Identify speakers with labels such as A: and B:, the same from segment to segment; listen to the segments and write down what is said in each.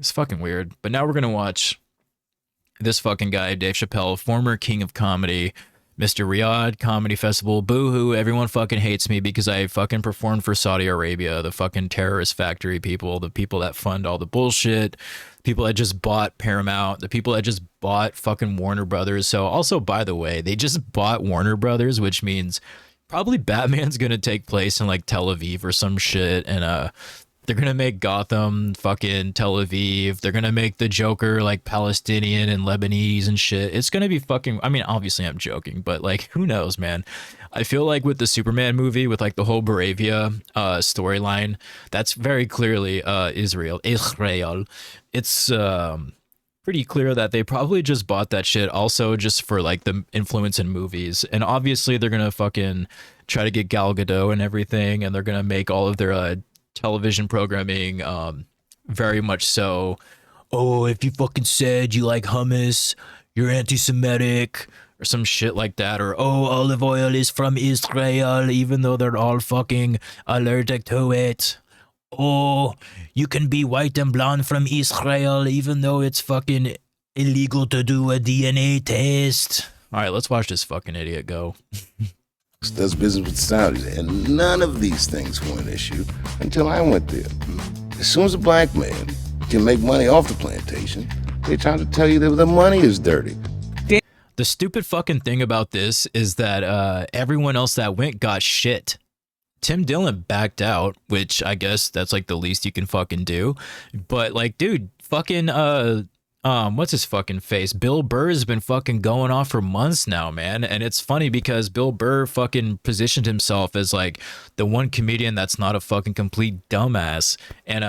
A: It's fucking weird. But now we're gonna watch this fucking guy, Dave Chappelle, former king of comedy, Mr. Riyadh Comedy Festival. Boo hoo, everyone fucking hates me because I fucking performed for Saudi Arabia, the fucking terrorist factory people, the people that fund all the bullshit, people that just bought Paramount, the people that just bought fucking Warner Brothers. So, also, by the way, they just bought Warner Brothers, which means probably Batman's gonna take place in like Tel Aviv or some shit, and they're gonna make Gotham fucking Tel Aviv. They're gonna make the Joker like Palestinian and Lebanese and shit. It's gonna be fucking. I mean, obviously I'm joking, but like, who knows, man? I feel like with the Superman movie, with like the whole Baravia storyline, that's very clearly Israel. Israel. It's pretty clear that they probably just bought that shit also just for like the influence in movies, and obviously they're gonna fucking try to get Gal Gadot and everything, and they're gonna make all of their television programming very much so, oh, if you fucking said you like hummus, you're anti-Semitic or some shit like that, or oh, olive oil is from Israel even though they're all fucking allergic to it. Oh, you can be white and blonde from Israel even though it's fucking illegal to do a DNA test. All right, let's watch this fucking idiot go.
B: Does business with Saudis, and none of these things were an issue until I went there. As soon as a black man can make money off the plantation, they try to tell you that the money is dirty.
A: The stupid fucking thing about this is that everyone else that went got shit. Tim Dillon backed out, which I guess that's like the least you can fucking do. But like, dude, fucking what's his fucking face? Bill Burr has been fucking going off for months now, man. And it's funny because Bill Burr fucking positioned himself as like the one comedian that's not a fucking complete dumbass, and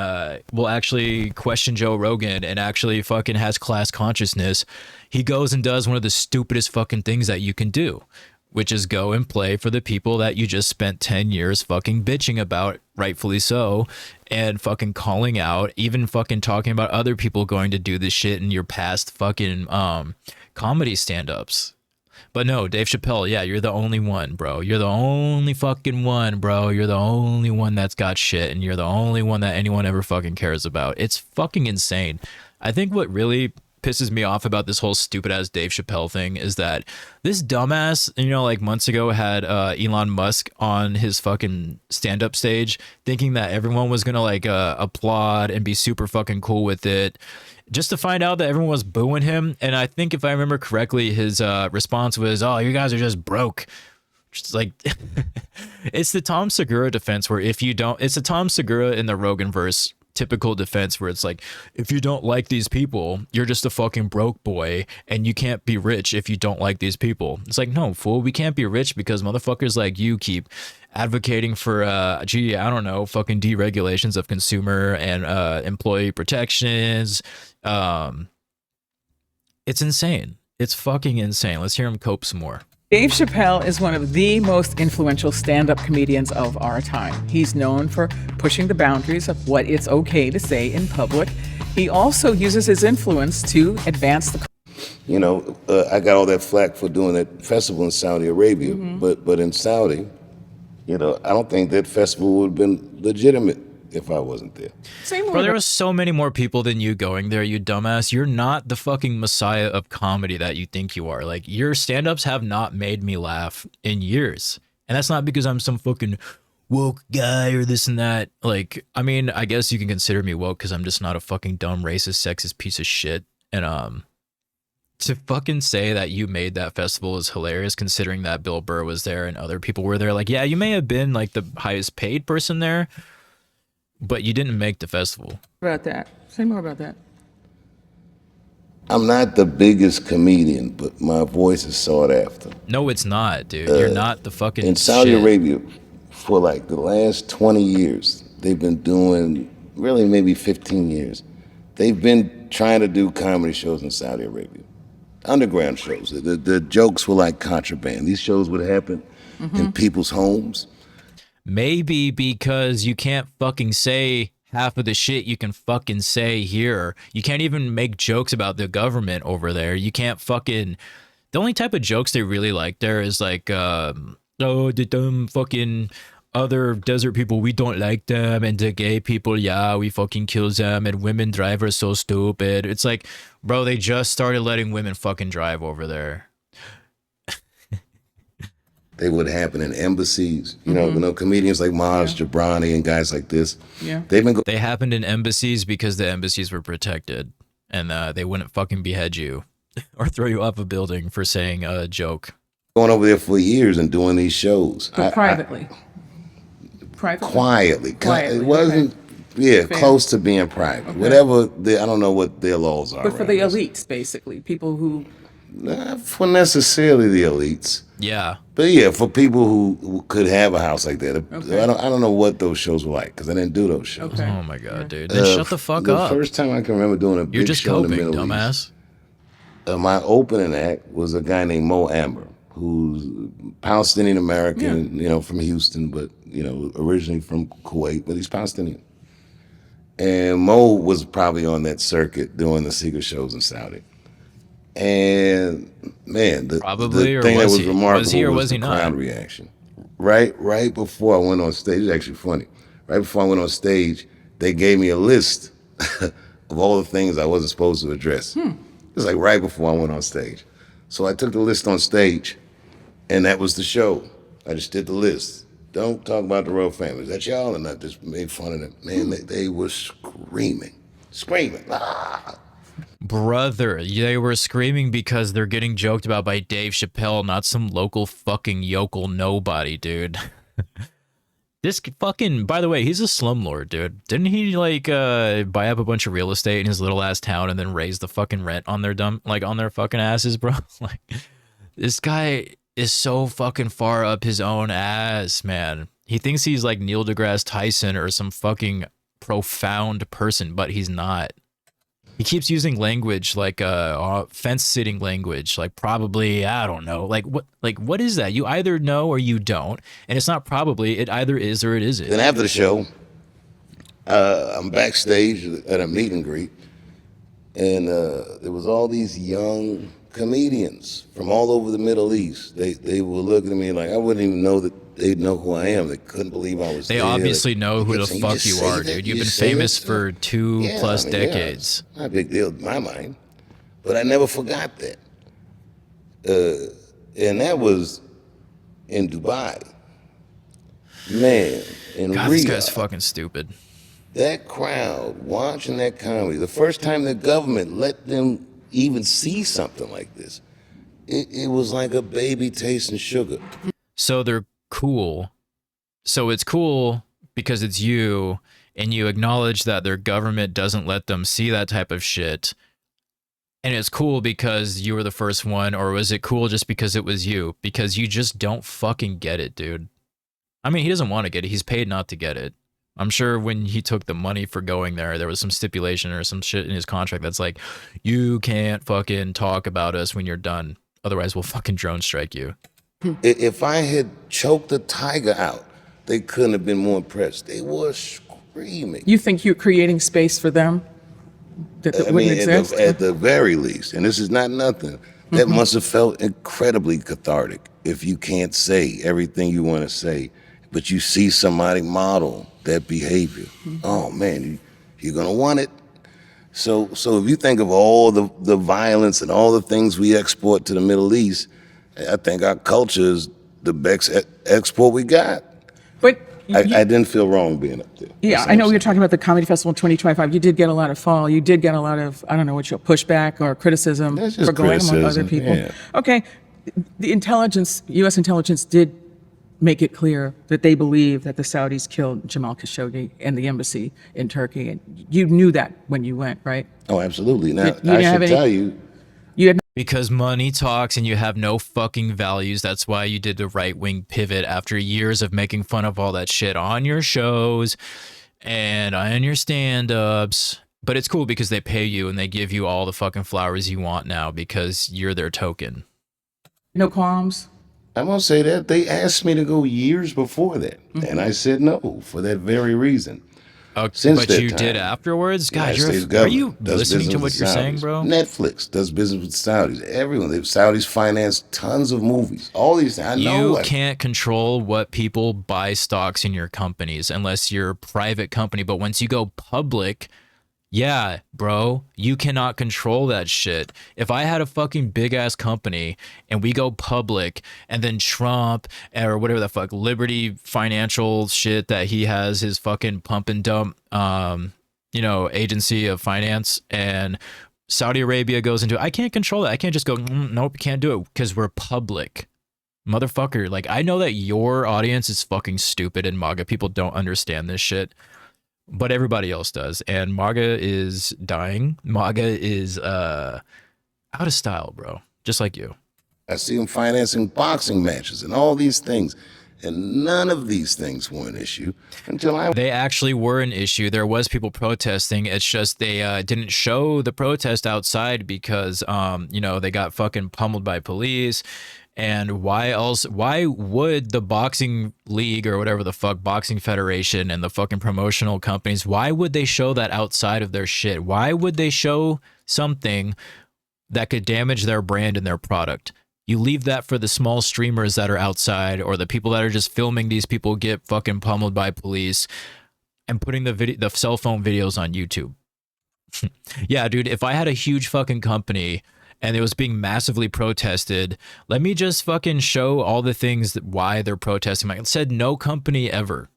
A: will actually question Joe Rogan and actually fucking has class consciousness. He goes and does one of the stupidest fucking things that you can do, which is go and play for the people that you just spent 10 years fucking bitching about, rightfully so, and fucking calling out, even fucking talking about other people going to do this shit in your past fucking comedy stand-ups. But no, Dave Chappelle, yeah, you're the only one, bro. You're the only fucking one, bro. You're the only one that's got shit, and you're the only one that anyone ever fucking cares about. It's fucking insane. I think what really pisses me off about this whole stupid ass Dave Chappelle thing is that this dumbass, you know, like months ago had Elon Musk on his fucking stand-up stage thinking that everyone was gonna like applaud and be super fucking cool with it, just to find out that everyone was booing him. And I think if I remember correctly, his response was, oh, you guys are just broke. Just like it's the Tom Segura defense, where if you don't, it's the Tom Segura in the Rogan verse typical defense, where it's like, if you don't like these people, you're just a fucking broke boy and you can't be rich if you don't like these people. It's like, no, fool, we can't be rich because motherfuckers like you keep advocating for I don't know, fucking deregulations of consumer and employee protections. It's insane. It's fucking insane. Let's hear him cope some more.
C: Dave Chappelle is one of the most influential stand-up comedians of our time. He's known for pushing the boundaries of what it's okay to say in public. He also uses his influence to advance the...
B: You know, I got all that flack for doing that festival in Saudi Arabia, but in Saudi, you know, I don't think that festival would have been legitimate if I wasn't there.
A: Bro, there were so many more people than you going there, you dumbass. You're not the fucking messiah of comedy that you think you are. Like, your stand-ups have not made me laugh in years. And that's not because I'm some fucking woke guy or this and that. Like, I mean, I guess you can consider me woke because I'm just not a fucking dumb, racist, sexist piece of shit. And to fucking say that you made that festival is hilarious, considering that Bill Burr was there and other people were there. Like, yeah, you may have been like the highest paid person there, but you didn't make the festival.
C: About that. Say more about that.
B: I'm not the biggest comedian, but my voice is sought after.
A: No, it's not, dude. You're not the fucking
B: in Saudi
A: shit.
B: Arabia, for like the last 20 years, they've been doing, really maybe 15 years, they've been trying to do comedy shows in Saudi Arabia. Underground shows. The jokes were like contraband. These shows would happen in people's homes.
A: Maybe because you can't fucking say half of the shit you can fucking say here. You can't even make jokes about the government over there. You can't fucking... The only type of jokes they really like there is like, oh, the dumb fucking other desert people, we don't like them, and the gay people, yeah, we fucking kill them, and women drive are so stupid. It's like, bro, they just started letting women fucking drive over there.
B: They would happen in embassies. You know, comedians like Maj Jabrani and guys like this.
C: Yeah.
A: They happened in embassies because the embassies were protected, and they wouldn't fucking behead you or throw you off a building for saying a joke.
B: Going over there for years and doing these shows.
C: But privately.
B: Quietly. It wasn't,
C: Fair.
B: close to being private. Whatever, I don't know what their laws are.
C: But for the elites, basically, people who...
B: Not for necessarily the elites.
A: Yeah.
B: But yeah, for people who could have a house like that. I don't know what those shows were like because I didn't do those shows.
C: Okay.
A: Oh my god, dude. Then shut the fuck up.
B: The first time I can remember doing a big
A: You're just
B: show
A: coping,
B: in the Middle
A: dumbass.
B: East. My opening act was a guy named Mo Amber, who's Palestinian American, from Houston, but originally from Kuwait, but he's Palestinian. And Mo was probably on that circuit doing the secret shows in Saudi. And man, the thing that was remarkable was the crowd reaction. Right before I went on stage, it's actually funny. Right before I went on stage, they gave me a list of all the things I wasn't supposed to address. It was like right before I went on stage. So I took the list on stage, and that was the show. I just did the list. Don't talk about the royal family. Is that y'all? And I just made fun of them. Man, they were screaming. Ah!
A: Brother, they were screaming because they're getting joked about by Dave Chapelle, not some local fucking yokel nobody, dude. This fucking, by the way, he's a slumlord, dude. Didn't he buy up a bunch of real estate in his little ass town and then raise the fucking rent on their on their fucking asses, bro? Like, this guy is so fucking far up his own ass, man. He thinks he's like Neil deGrasse Tyson or some fucking profound person, but he's not. He keeps using language like fence-sitting language, like probably, I don't know. What is that? You either know or you don't. And it's not probably, it either is or it isn't.
B: Then after the show, I'm backstage at a meet and greet, and there was all these young comedians from all over the Middle East. They were looking at me like I wouldn't even know that they'd know who I am. They couldn't believe I was
A: there. They obviously know who the fuck you are, dude. You've been famous for 2+ decades.
B: Not a big deal in my mind, but I never forgot that. And that was in Dubai. Man, in
A: God,
B: Riyadh,
A: this guy's fucking stupid.
B: That crowd watching that comedy, the first time the government let them even see something like this, it was like a baby tasting sugar.
A: So they're cool. So it's cool because it's you, and you acknowledge that their government doesn't let them see that type of shit. And it's cool because you were the first one, or was it cool just because it was you? Because you just don't fucking get it, dude. I mean, he doesn't want to get it. He's paid not to get it. I'm sure when he took the money for going there was some stipulation or some shit in his contract that's like, you can't fucking talk about us when you're done. Otherwise, we'll fucking drone strike you.
B: If I had choked a tiger out, they couldn't have been more impressed. They were screaming.
C: You think you're creating space for them that wouldn't exist?
B: At the very least, and this is not nothing, that must have felt incredibly cathartic if you can't say everything you want to say, but you see somebody model that behavior. Oh man, you're gonna want it. So if you think of all the violence and all the things we export to the Middle East, I think our culture is the best export we got.
C: But
B: I didn't feel wrong being up there.
C: Yeah, I know you're talking about the Comedy Festival 2025. You did get a lot of fall. You did get a lot of, I don't know what your pushback or criticism for going among other people.
B: Yeah.
C: Okay, the intelligence, U.S. intelligence did make it clear that they believe that the Saudis killed Jamal Khashoggi in the embassy in Turkey. And you knew that when you went, right?
B: Oh, absolutely. Now,
C: You
B: I should tell you,
A: because money talks and you have no fucking values. That's why you did the right-wing pivot after years of making fun of all that shit on your shows and on your stand-ups. But it's cool because they pay you and they give you all the fucking flowers you want now because you're their token.
C: no qualms?
B: I'm going to say that they asked me to go years before that. And I said no for that very reason. Since
A: But
B: that
A: you
B: time,
A: did afterwards?
B: the
A: God,
B: United States
A: are you
B: government does
A: listening
B: business
A: to
B: with
A: what
B: the
A: you're saying,
B: Saudis.
A: bro?
B: Netflix does business with the Saudis. Everyone, the Saudis finance tons of movies. All these, I know.
A: You can't control what people buy stocks in your companies unless you're a private company. But once you go public, yeah, bro, you cannot control that shit. If I had a fucking big ass company and we go public and then Trump or whatever the fuck, Liberty Financial shit that he has, his fucking pump and dump, agency of finance, and Saudi Arabia goes into it, I can't control that. I can't just go, nope, can't do it because we're public. Motherfucker, like, I know that your audience is fucking stupid and MAGA people don't understand this shit, but everybody else does. And MAGA is dying. MAGA is out of style, bro. Just like you.
B: I see them financing boxing matches and all these things. And none of these things were an issue until
A: They actually were an issue. There was people protesting. It's just they didn't show the protest outside because, they got fucking pummeled by police. And why else? Why would the boxing league or whatever the fuck, boxing federation and the fucking promotional companies, why would they show that outside of their shit? Why would they show something that could damage their brand and their product? You leave that for the small streamers that are outside or the people that are just filming these people get fucking pummeled by police and putting the cell phone videos on YouTube. Yeah, dude, if I had a huge fucking company and it was being massively protested, let me just fucking show all the things that why they're protesting. Like I said, no company ever.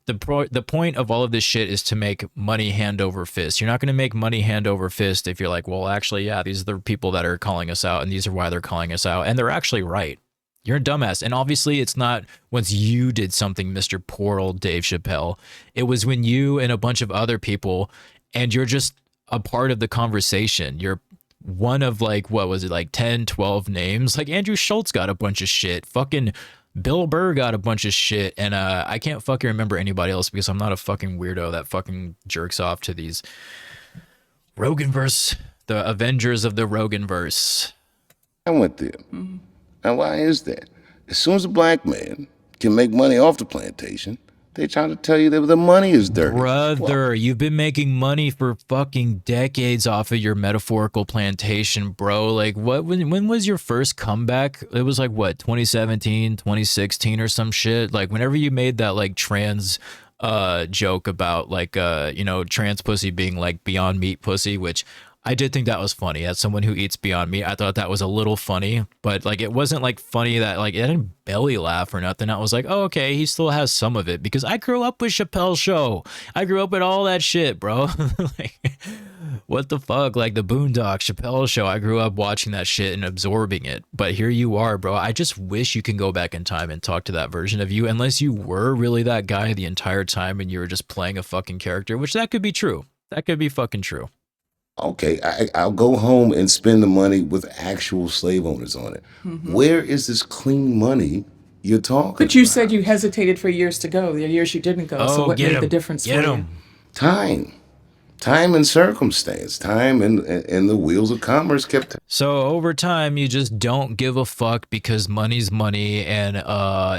A: The point of all of this shit is to make money hand over fist. You're not going to make money hand over fist if you're like, well, actually, yeah, these are the people that are calling us out and these are why they're calling us out. And they're actually right. You're a dumbass. And obviously it's not once you did something, Mr. Poor old Dave Chapelle. It was when you and a bunch of other people, and you're just a part of the conversation. You're one of like, what was it, like 10, 12 names? Like Andrew Schultz got a bunch of shit. Fucking Bill Burr got a bunch of shit. And I can't fucking remember anybody else because I'm not a fucking weirdo that fucking jerks off to these Roganverse, the Avengers of the Roganverse.
B: I went there. Mm-hmm. Now, why is that? As soon as a black man can make money off the plantation, they try to tell you that the money is dirty.
A: Brother, you've been making money for fucking decades off of your metaphorical plantation, bro. Like, when was your first comeback? It was like, what, 2017, 2016 or some shit? Like, whenever you made that, like, trans joke about, like, trans pussy being, like, Beyond Meat pussy, which I did think that was funny. As someone who eats Beyond Meat, I thought that was a little funny, but like it wasn't like funny that like it didn't belly laugh or nothing. I was like, oh, okay, he still has some of it because I grew up with Chapelle Show. I grew up with all that shit, bro. Like, what the fuck? Like the Boondock Chapelle Show. I grew up watching that shit and absorbing it. But here you are, bro. I just wish you can go back in time and talk to that version of you, unless you were really that guy the entire time and you were just playing a fucking character, which that could be true. That could be fucking true.
B: Okay, I'll go home and spend the money with actual slave owners on it. Mm-hmm. Where is this clean money you're talking
C: But you
B: about?
C: said you hesitated for years to go. The years you didn't go. So what made the difference for you?
B: Time and circumstance. Time and the wheels of commerce kept.
A: So over time, you just don't give a fuck because money's money. And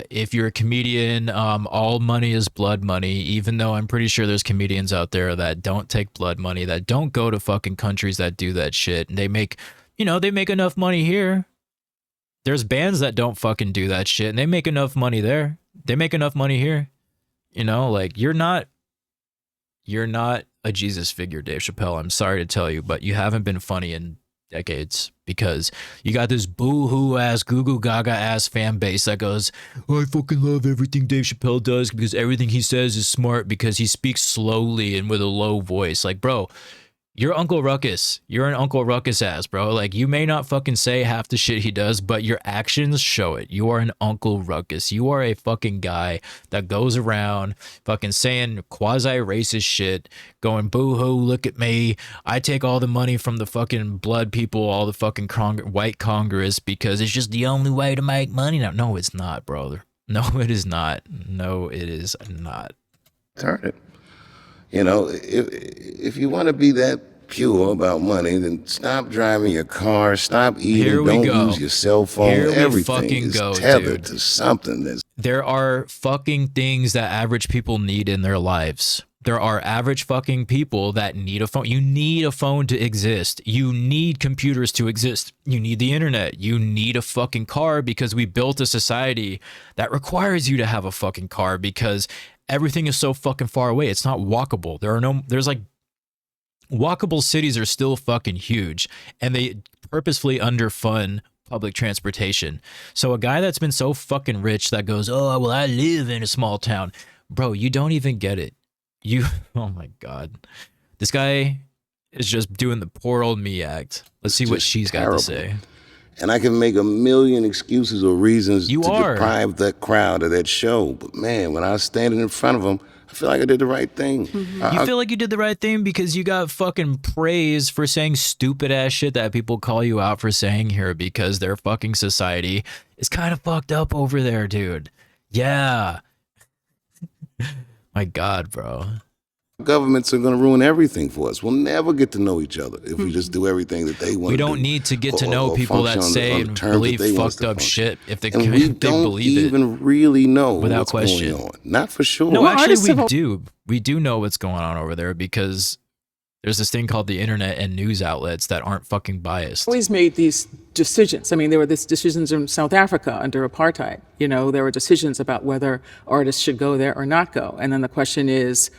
A: if you're a comedian, all money is blood money, even though I'm pretty sure there's comedians out there that don't take blood money, that don't go to fucking countries that do that shit. And they make enough money here. There's bands that don't fucking do that shit and they make enough money there. They make enough money here. Like you're not a Jesus figure, Dave Chapelle. I'm sorry to tell you, but you haven't been funny in decades because you got this boo-hoo ass, goo-goo gaga ass fan base that goes, oh, I fucking love everything Dave Chapelle does because everything he says is smart because he speaks slowly and with a low voice. Like, bro, you're Uncle Ruckus. You're an Uncle Ruckus ass, bro. Like, you may not fucking say half the shit he does, but your actions show it. You are an Uncle Ruckus. You are a fucking guy that goes around fucking saying quasi-racist shit, going, boo-hoo, look at me. I take all the money from the fucking blood people, all the fucking white Congress, because it's just the only way to make money now. No, it's not, brother. No, it is not. No, it is not.
B: Turn it. If you want to be that pure about money, then stop driving your car, stop eating, don't use your cell phone. Everything is tethered to something.
A: There are fucking things that average people need in their lives. There are average fucking people that need a phone. You need a phone to exist. You need computers to exist. You need the internet. You need a fucking car because we built a society that requires you to have a fucking car because everything is so fucking far away. It's not walkable. There's like walkable cities are still fucking huge and they purposefully underfund public transportation. So a guy that's been so fucking rich that goes, oh, well, I live in a small town. Bro, you don't even get it. Oh my God. This guy is just doing the poor old me act. Let's see what she's got to say.
B: And I can make a million excuses or reasons to deprive that crowd of that show. But man, when I was standing in front of them, I feel like I did the right thing.
A: You feel like you did the right thing because you got fucking praise for saying stupid ass shit that people call you out for saying here because their fucking society is kind of fucked up over there, dude. Yeah. My God, bro.
B: Governments are going to ruin everything for us. We'll never get to know each other if we just do everything that they want to do.
A: We don't need to get to know people that say and believe fucked up shit if they believe it.
B: We don't even really know what's going on. Not for sure.
A: No, actually we do. We do know what's going on over there because there's this thing called the internet and news outlets that aren't fucking biased.
C: Always made these decisions. I mean, there were these decisions in South Africa under apartheid. You know, there were decisions about whether artists should go there or not go. And then the question is,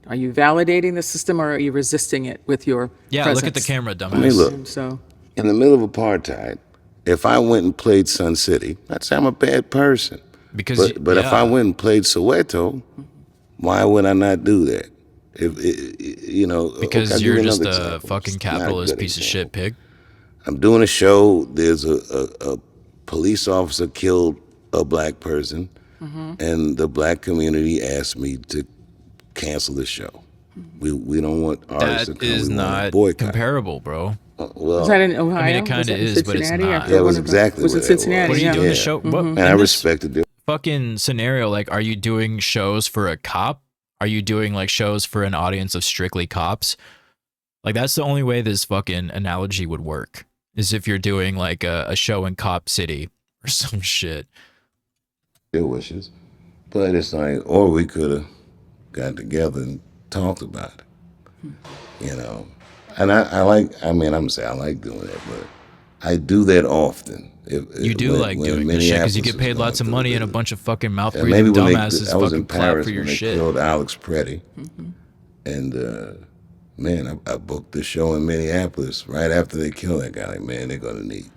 C: are you validating the system or are you resisting it with your presence?
A: Look at the camera, dumbass.
B: I mean, look, in the middle of apartheid, if I went and played Sun City, I'd say I'm a bad person. But if I went and played Soweto, why would I not do that?
A: Because you're just a fucking capitalist piece of shit pig.
B: I'm doing a show. There's a police officer killed a black person, and the black community asked me to cancel the show. We don't want artists to come.
A: That is not comparable, bro.
C: Was that in Ohio?
A: I mean, it kind of is, but it's not.
B: That was exactly
C: was it Cincinnati?
A: What are you doing the show?
B: And I respected it.
A: Fucking scenario, like, are you doing shows for a cop? Are you doing like shows for an audience of strictly cops? Like that's the only way this fucking analogy would work is if you're doing like a show in Cop City or some shit.
B: Their wishes, but it's like, or we could have got together and talked about it, you know. And I like doing that, but I do that often.
A: You do like doing this shit because you get paid lots of money and a bunch of fucking mouth-breathing dumbasses fucking clap for your shit.
B: I was in Paris when they killed Alex Pretty, and man, I booked the show in Minneapolis right after they killed that guy. Like, man, they're gonna need to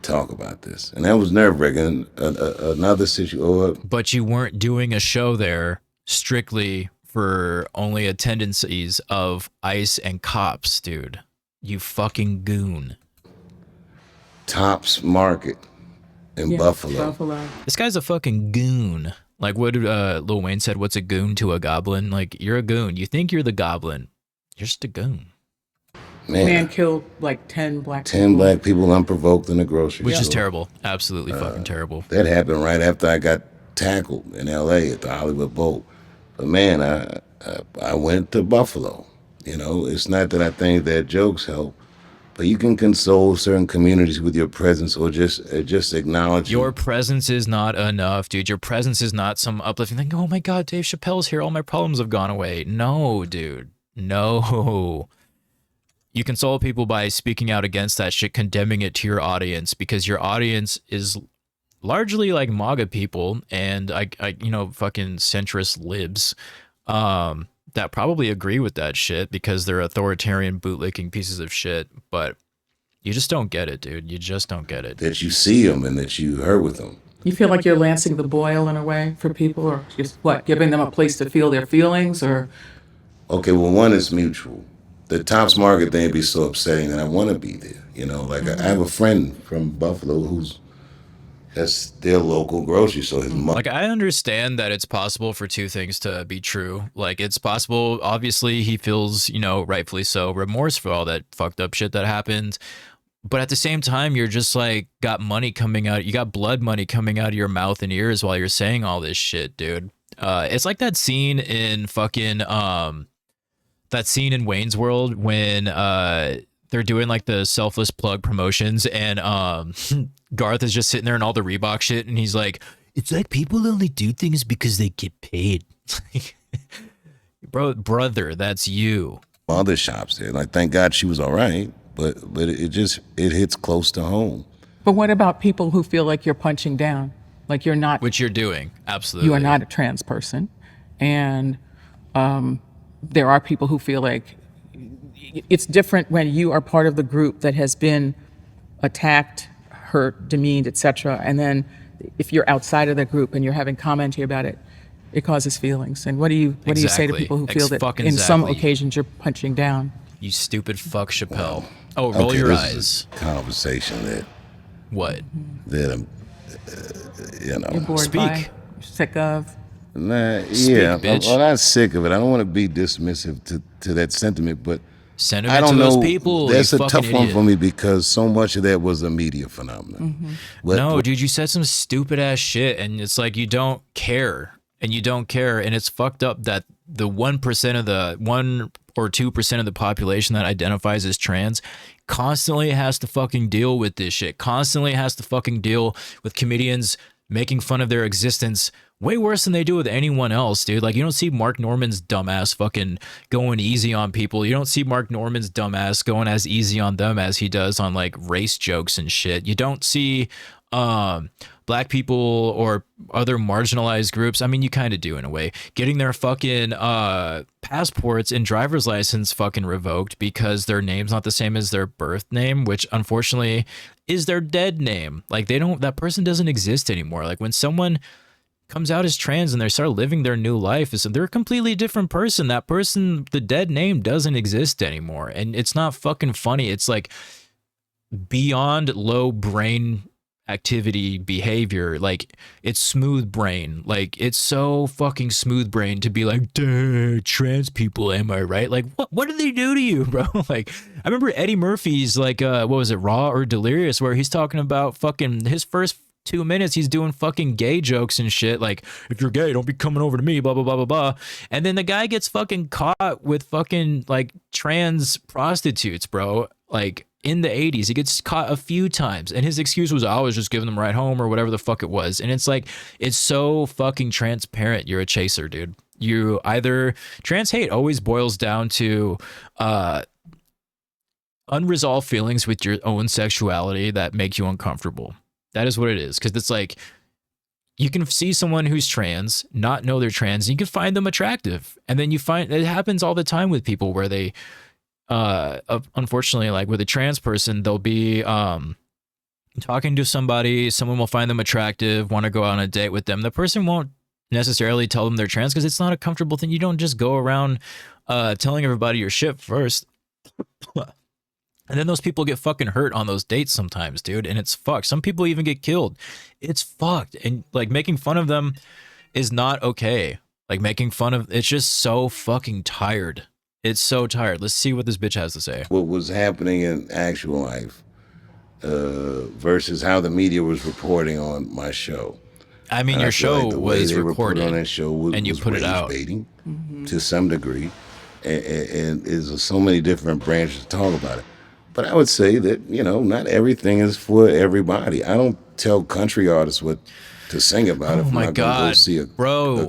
B: talk about this, and that was nerve-wracking. Another situation.
A: But you weren't doing a show there strictly for only attendances of ICE and cops, dude. You fucking goon.
B: Tops Market in Buffalo.
A: This guy's a fucking goon. Like what Lil Wayne said, what's a goon to a goblin? Like, you're a goon. You think you're the goblin. You're just a goon.
C: Man killed like 10 black people.
B: 10 black people unprovoked in a grocery store.
A: Which is terrible. Absolutely fucking terrible.
B: That happened right after I got tackled in L.A. at the Hollywood Bowl. But man, I went to Buffalo. You know, it's not that I think that jokes help, but you can console certain communities with your presence or just acknowledge
A: your presence is not enough, dude. Your presence is not some uplifting thing. Oh my God, Dave Chappelle's here. All my problems have gone away. No, dude. No. You console people by speaking out against that shit, condemning it to your audience because your audience is largely like MAGA people and I fucking centrist libs that probably agree with that shit because they're authoritarian bootlicking pieces of shit, but you just don't get it, dude. You just don't get it.
B: That you see them and that you heard with them.
C: You feel like you're lancing the boil in a way for people, or just giving them a place to feel their feelings, or?
B: Okay, well, one is mutual. The Tops Market thing be so upsetting that I want to be there. You know, like I have a friend from Buffalo that's their local grocery store. His mom.
A: Like, I understand that it's possible for two things to be true. Like, it's possible, obviously, he feels, rightfully so, remorse for all that fucked up shit that happened. But at the same time, you're just like, got money coming out. You got blood money coming out of your mouth and ears while you're saying all this shit, dude. It's like that scene in fucking, that scene in Wayne's World when, they're doing like the selfless plug promotions and Garth is just sitting there in all the Reebok shit and he's like, it's like people only do things because they get paid. brother, that's you.
B: Other shops there. Like, thank God she was all right, but it hits close to home.
C: But what about people who feel like you're punching down? Like you're not.
A: Which you're doing, absolutely.
C: You are not a trans person. And there are people who feel like it's different when you are part of the group that has been attacked, hurt, demeaned, etc. And then if you're outside of the group and you're having commentary about it, it causes feelings. And what do you say to people who feel that in some occasions you're punching down?
A: You stupid fuck, Chapelle. Roll your eyes.
B: Conversation that.
A: What?
B: That
C: You're bored
A: Speak.
C: by, sick of.
B: Nah,
A: Speak,
B: yeah,
A: bitch.
B: I'm not sick of it. I don't want to be dismissive to that sentiment, but
A: Sentiment
B: I don't
A: to
B: know.
A: those people.
B: That's
A: you
B: a tough
A: fucking
B: one
A: idiot.
B: for me because so much of that was a media phenomenon.
C: Mm-hmm.
A: No, dude, you said some stupid ass shit, and it's like you don't care, and it's fucked up that the 1% of the 1 or 2% of the population that identifies as trans constantly has to fucking deal with this shit. Constantly has to fucking deal with comedians making fun of their existence way worse than they do with anyone else, dude. Like, you don't see Mark Norman's dumbass fucking going easy on people. You don't see Mark Norman's dumbass going as easy on them as he does on like race jokes and shit. You don't see black people or other marginalized groups, I mean, you kind of do in a way, getting their fucking passports and driver's license fucking revoked because their name's not the same as their birth name, which unfortunately is their dead name. Like, that person doesn't exist anymore. Like, when someone comes out as trans and they start living their new life, they're a completely different person. That person, the dead name doesn't exist anymore. And it's not fucking funny. It's like beyond low brain activity behavior. Like, it's smooth brain. Like, it's so fucking smooth brain to be like, duh, trans people, am I right? Like, what did they do to you, bro? Like, I remember Eddie Murphy's like what was it, Raw or Delirious, where he's talking about fucking his first 2 minutes he's doing fucking gay jokes and shit, like, if you're gay, don't be coming over to me, blah blah blah blah blah. And then the guy gets fucking caught with fucking like trans prostitutes, bro. Like, in the 80s, he gets caught a few times, and his excuse was, I was just giving them a ride home or whatever the fuck it was. And it's like, it's so fucking transparent. You're a chaser, dude. You either trans hate always boils down to unresolved feelings with your own sexuality that make you uncomfortable. That is what it is. Because it's like, you can see someone who's trans, not know they're trans, and you can find them attractive. And then you find, it happens all the time with people where they, unfortunately, like with a trans person, they'll be talking to somebody, someone will find them attractive, want to go on a date with them. The person won't necessarily tell them they're trans because it's not a comfortable thing. You don't just go around telling everybody your shit first. And then those people get fucking hurt on those dates sometimes, dude. And it's fucked. Some people even get killed. It's fucked. And like, making fun of them is not okay. Like, making fun of, it's just so fucking tired. It's so tired. Let's see what this bitch has to say.
B: What was happening in actual life versus how the media was reporting on my show.
A: I mean,
B: And
A: your
B: I feel
A: show
B: like the way
A: was
B: they
A: recorded
B: on that show was,
A: and you
B: was
A: put it out.
B: rage-baiting to some degree, and there's so many different branches to talk about it. But I would say that, you know, not everything is for everybody. I don't tell country artists what to sing about if I'm not going to go see a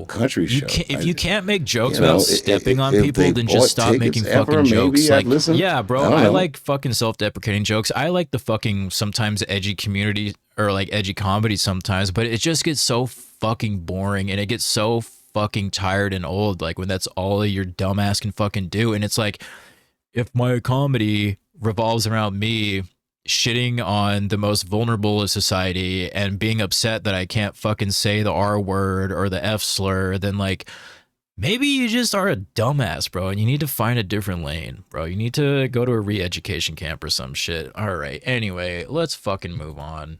B: country show.
A: If you can't make jokes without stepping on people, then just stop making fucking jokes. Like, yeah, bro, I like fucking self-deprecating jokes. I like the fucking sometimes edgy community or like edgy comedy sometimes, but it just gets so fucking boring and it gets so fucking tired and old. Like, when that's all your dumbass can fucking do. And it's like, if my comedy revolves around me shitting on the most vulnerable of society and being upset that I can't fucking say the R word or the F slur, then like, maybe you just are a dumbass, bro, and you need to find a different lane, bro. You need to go to a re-education camp or some shit. All right. Anyway, let's fucking move on.